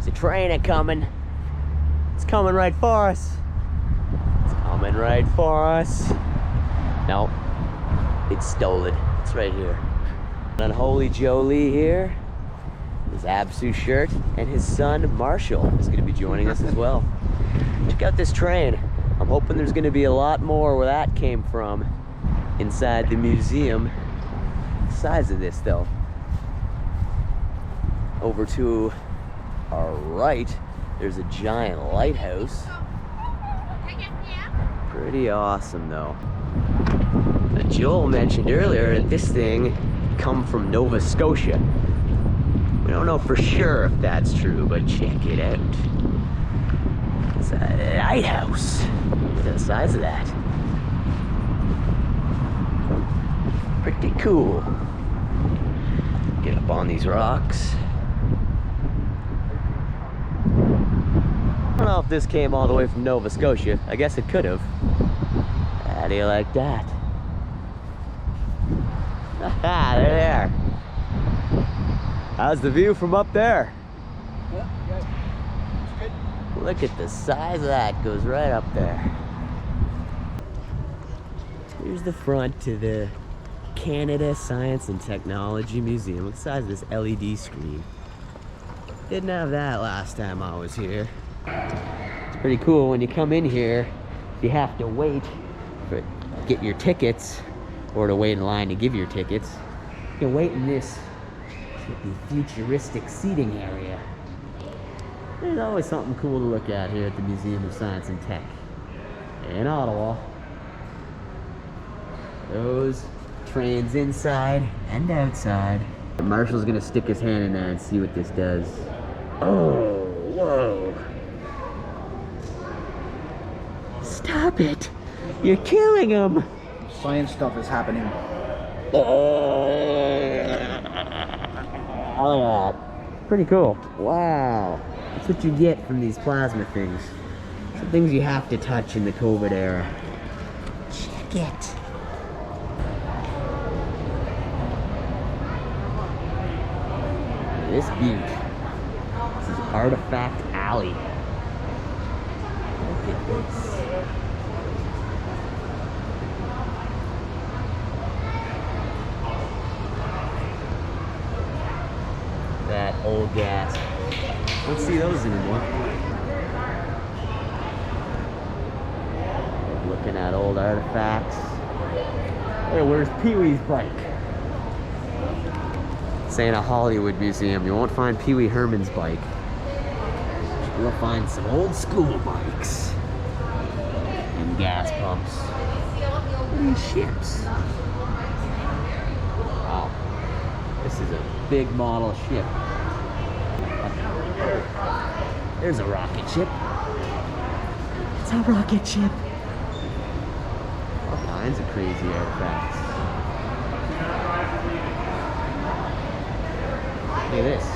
There's a train a-coming. It's coming right for us. It's coming right for us. No, it stole it. It's right here. Unholy Jolie here. His Absu shirt, and his son Marshall is going to be joining us as well. Check out this train. I'm hoping there's going to be a lot more where that came from inside the museum. The size of this though. Over to our right, there's a giant lighthouse. Pretty awesome though. Joel mentioned earlier that this thing come from Nova Scotia. We don't know for sure if that's true, but check it out. It's a lighthouse. Look at the size of that. Pretty cool. Get up on these rocks. I don't know if this came all the way from Nova Scotia. I guess it could have. How do you like that? Haha, they're there. How's the view from up there? Yeah, it's good. Look at the size of that. Goes right up there. Here's the front to the Canada Science and Technology Museum. Look at the size of this LED screen. Didn't have that last time I was here. It's pretty cool. When you come in here, you have to wait for get your tickets, or to wait in line to give your tickets. You can wait in this the futuristic seating area. There's always something cool to look at here at the Museum of Science and Tech in Ottawa. Those trains inside and outside. Marshall's gonna stick his hand in there and see what this does. Oh, whoa. Stop it. You're killing him. Science stuff is happening. Oh, pretty cool. Wow. That's what you get from these plasma things. Some things you have to touch in the COVID era. Check it. This butte. This is Artifact Alley. Look at this. That old gas. Don't see those anymore. Looking at old artifacts. Hey, where's Pee-wee's bike? This ain't a Hollywood museum. You won't find Pee-wee Herman's bike. You'll find some old school bikes. And gas pumps. And ships. Wow. This is a big model ship. There's a rocket ship. It's a rocket ship. All kinds of crazy artifacts. Look at this.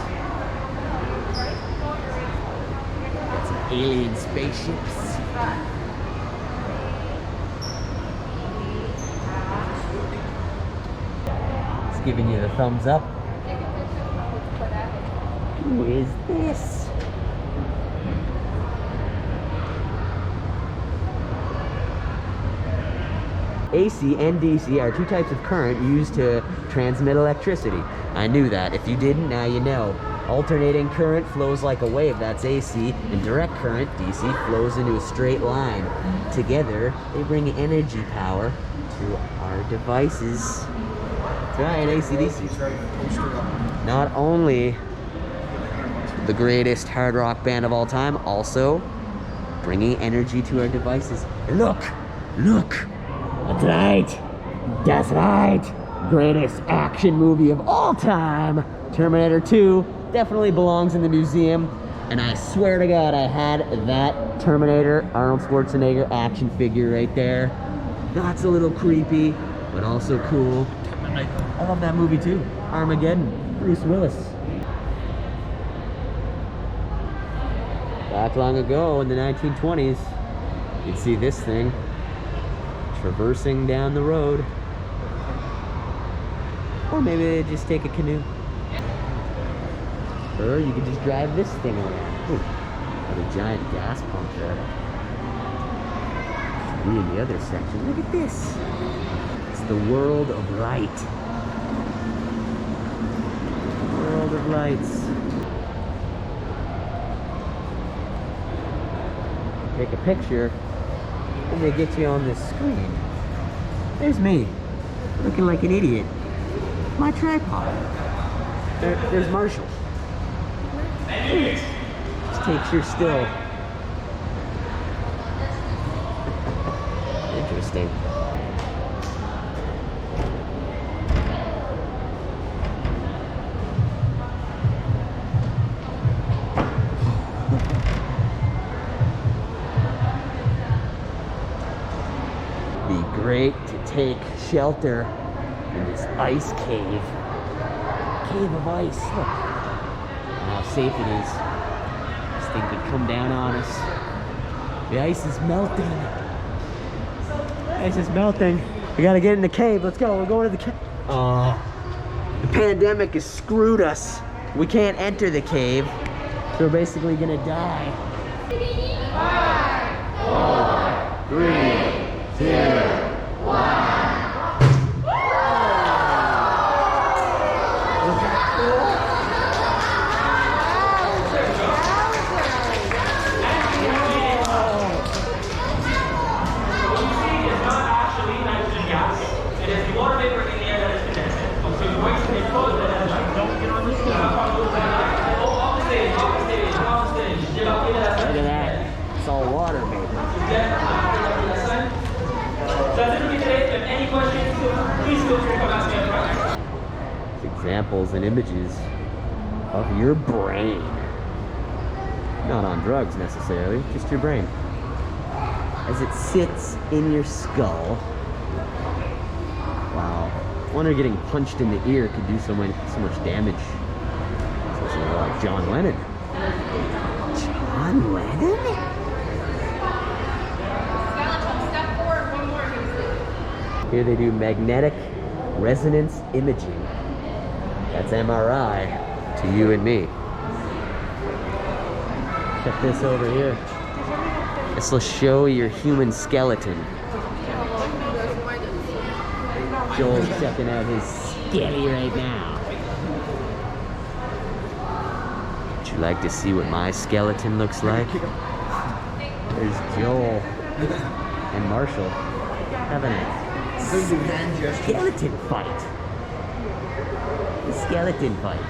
Got some alien spaceships. It's giving you the thumbs up. Who is this? AC and DC are two types of current used to transmit electricity. I knew that. If you didn't, now you know. Alternating current flows like a wave, that's AC, and direct current, DC, flows into a straight line. Together, they bring energy power to our devices. That's right, AC/DC. Not only the greatest hard rock band of all time, also bringing energy to our devices. Look! Look! That's right! That's right! Greatest action movie of all time! Terminator 2 definitely belongs in the museum, and I swear to God I had that Terminator Arnold Schwarzenegger action figure right there. That's a little creepy, but also cool. I love that movie too. Armageddon, Bruce Willis. Back long ago in the 1920s, you'd see this thing traversing down the road. Or maybe they just take a canoe. Or you could just drive this thing around. Ooh, got a giant gas pump there. Be in the other section. Look at this. It's the world of light. World of lights. Take a picture and they get you on this screen. There's me, looking like an idiot. My tripod. There's Marshall. Just takes your still. Interesting. Be great to take shelter in this ice cave. Cave of ice. Look how safe it is. This thing could come down on us. The ice is melting. The ice is melting. We gotta get in the cave. Let's go. We're going to the cave. Oh, the pandemic has screwed us. We can't enter the cave. So we're basically gonna die. 5, 4, 3, 2, 1. Look at that. It's all water, baby. Examples and images of your brain. Not on drugs necessarily, just your brain. As it sits in your skull. Wow. I wonder getting punched in the ear could do so much damage. This is like John Lennon. John Lennon? Here they do magnetic resonance imaging. That's MRI to you and me. Check this over here. This will show your human skeleton. Joel's checking out his skelly right now. Would you like to see what my skeleton looks like? There's Joel and Marshall having a skeleton fight. The skeleton fight.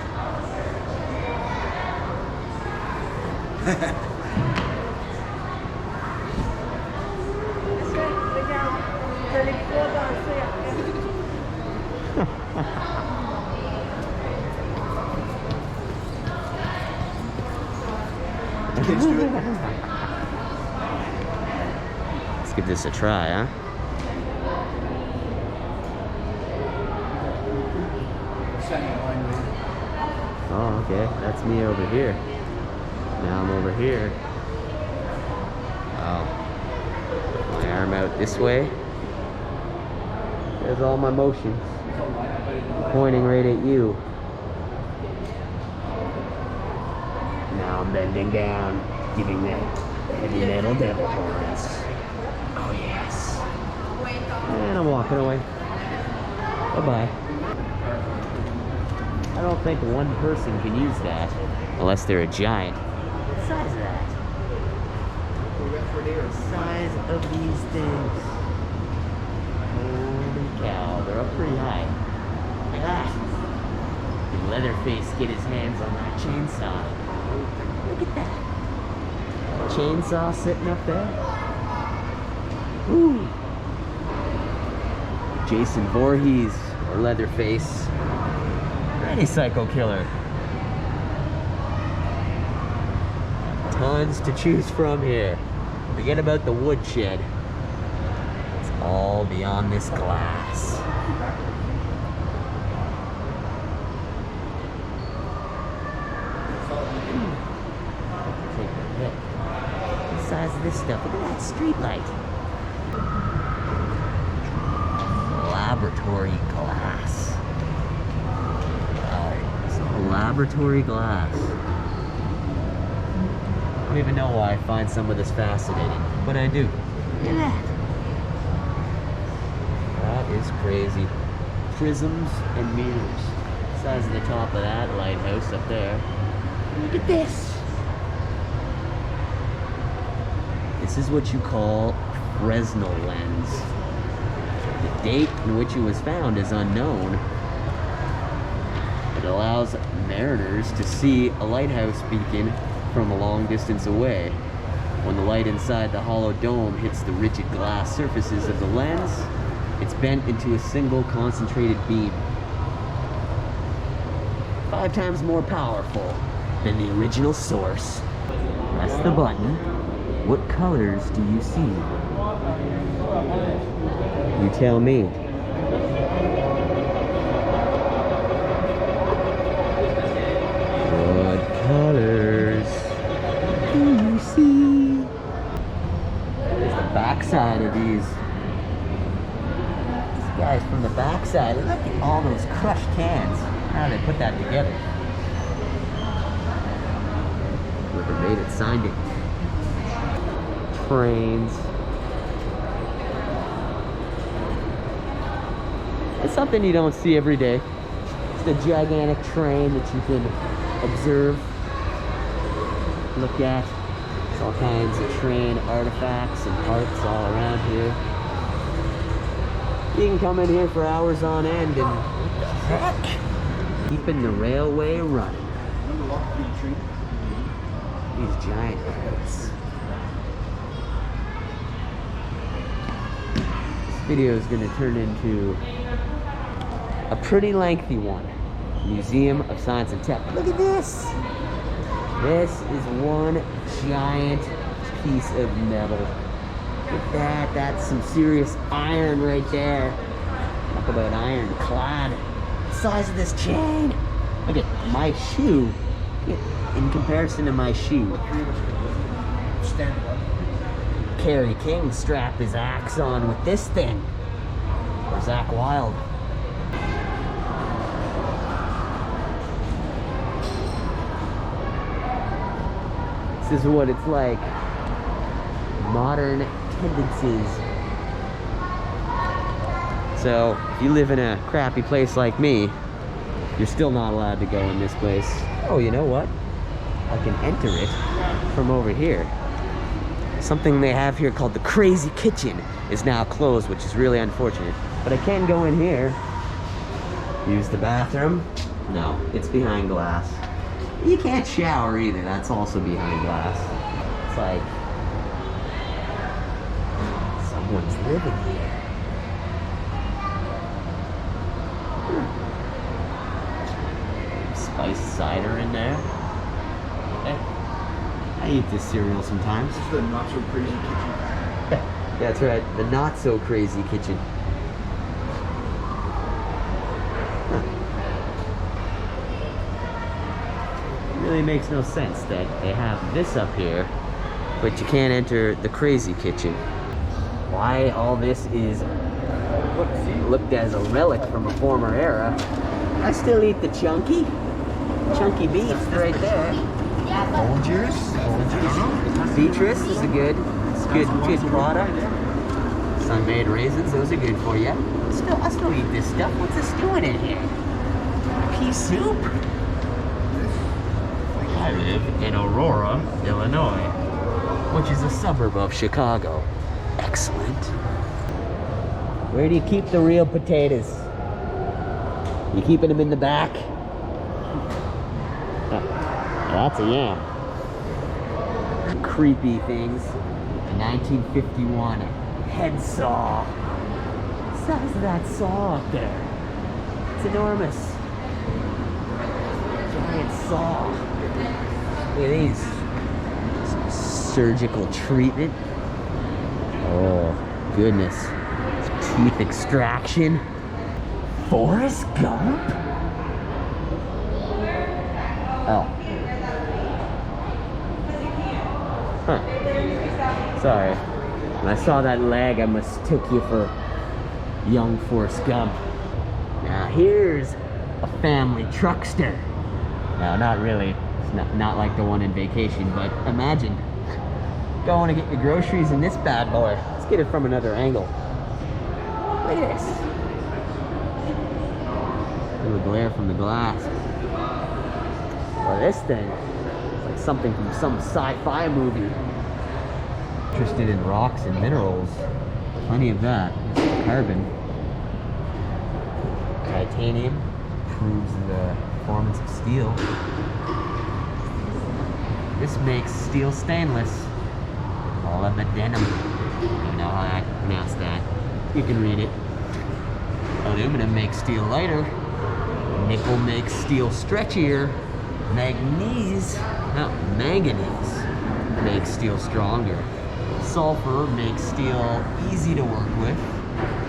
Kids do it. Let's give this a try, huh? Oh, okay. That's me over here. Now I'm over here. Oh. Put my arm out this way. There's all my motions. Pointing right at you. Now I'm bending down, giving that heavy metal devil horns. Oh yes. And I'm walking away. Bye-bye. I don't think one person can use that unless they're a giant. What size is that? The size of these things. Holy cow, they're up pretty high. Look at that. Did Leatherface get his hands on that chainsaw? Look at that. Chainsaw sitting up there. Ooh. Jason Voorhees or Leatherface. Any psycho killer. Tons to choose from here. Forget about the woodshed. It's all beyond this glass. Take a hit. The size of this stuff. Look at that street light. Laboratory glass. laboratory glass. I don't even know why I find some of this fascinating, but I do. Look at that. That is crazy. Prisms and mirrors. The size of the top of that lighthouse up there. Look at this. This is what you call Fresnel lens. The date in which it was found is unknown. It allows mariners to see a lighthouse beacon from a long distance away. When the light inside the hollow dome hits the rigid glass surfaces of the lens, it's bent into a single concentrated beam. 5 times more powerful than the original source. Press the button. What colors do you see? You tell me. What colors do you see? There's the backside of these. These guys from the backside. Look at all those crushed cans. How did they put that together? Whoever made it signed it. Trains. It's something you don't see every day. It's a gigantic train that you can observe, look at. There's all kinds of train artifacts and parts all around here. You can come in here for hours on end and what the heck? Keeping the railway running. These giant parts. This video is going to turn into a pretty lengthy one. Museum of Science and Tech. Look at this! This is one giant piece of metal. Look at that. That's some serious iron right there. Talk about ironclad. The size of this chain. Look at my shoe. In comparison to my shoe. Stand up. Kerry King strapped his axe on with this thing. Or Zach Wilde. This is what it's like. Modern tendencies. So, if you live in a crappy place like me, you're still not allowed to go in this place. Oh, you know what? I can enter it from over here. Something they have here called the Crazy Kitchen is now closed, which is really unfortunate. But I can go in here, use the bathroom. No, it's behind glass. You can't shower either, that's also behind glass. It's like someone's living here. Spiced cider in there. I eat this cereal sometimes. This is the not so crazy kitchen. That's right, the not so crazy kitchen. Really makes no sense that they have this up here, but you can't enter the crazy kitchen. Why all this is looked as a relic from a former era. I still eat the chunky beef right there. Folgers? Beatrice is a good product. Sun-made raisins, those are good for you. I still eat this stuff. What's this doing in here? Pea soup? I live in Aurora, Illinois, which is a suburb of Chicago. Excellent. Where do you keep the real potatoes? You keeping them in the back? That's a yam. Creepy things. A 1951 head saw. The size of that saw up there. It's enormous. Giant saw. Look at these. Some surgical treatment. Oh, goodness. Some teeth extraction. Forrest Gump? Oh. Huh. Sorry. When I saw that leg, I mistook you for young Forrest Gump. Now here's a family truckster. No, not really. It's not like the one in Vacation, but imagine going to get your groceries in this bad boy. Let's get it from another angle. Look at this. Look at the glare from the glass. Well, this thing is like something from some sci-fi movie. Interested in rocks and minerals. Plenty of that. Carbon. Titanium improves the performance of steel. This makes steel stainless. Molybdenum. I don't know how I pronounce that. You can read it. Aluminum makes steel lighter. Nickel makes steel stretchier. Manganese makes steel stronger. Sulfur makes steel easy to work with.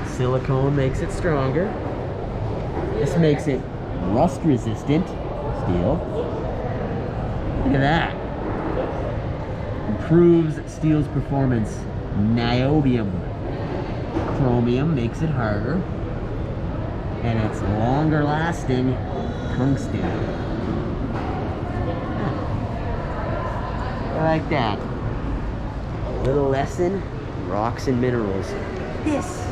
Silicone makes it stronger. This makes it rust resistant steel. Look at that. Improves steel's performance. Niobium. Chromium makes it harder. And it's longer lasting. Tungsten. I like that. A little lesson, rocks and minerals. This.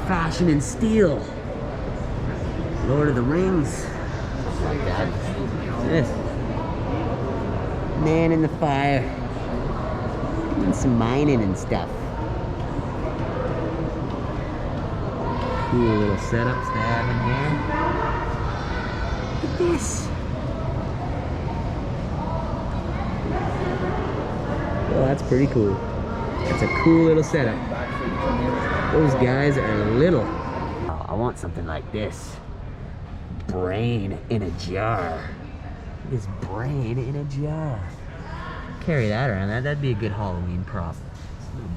Fashion and steel. Lord of the Rings. Like that. This. Man in the fire. Doing some mining and stuff. Cool little setups they have in here. Look at this. Oh, that's pretty cool. That's a cool little setup. Those guys are little. Oh, I want something like this. Brain in a jar. This brain in a jar. Carry that around. That'd be a good Halloween prop.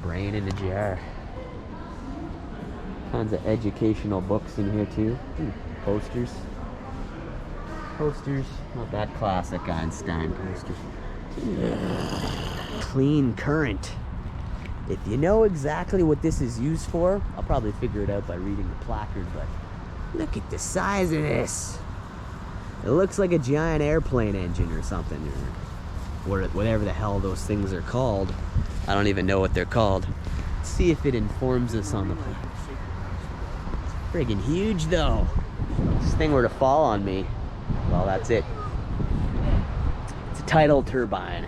Brain in a jar. Tons of educational books in here too. Posters. Posters. Not that classic Einstein poster. Clean current. If you know exactly what this is used for, I'll probably figure it out by reading the placard, but look at the size of this. It looks like a giant airplane engine or something, or whatever the hell those things are called. I don't even know what they're called. Let's see if it informs us on the placard. It's friggin' huge though. If this thing were to fall on me, well, that's it. It's a tidal turbine.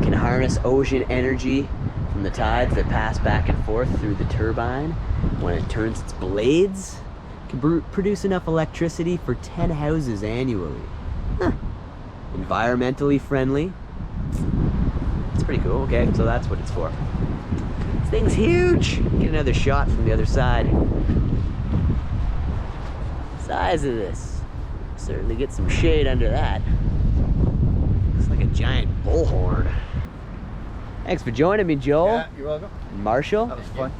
Can harness ocean energy from the tides that pass back and forth through the turbine. When it turns its blades, it can produce enough electricity for 10 houses annually. Huh. Environmentally friendly. It's pretty cool. Okay, so that's what it's for. This thing's huge. Get another shot from the other side. Size of this. Certainly get some shade under that. Looks like a giant bullhorn. Thanks for joining me, Joel. Yeah, you're welcome. Marshall. That was fun.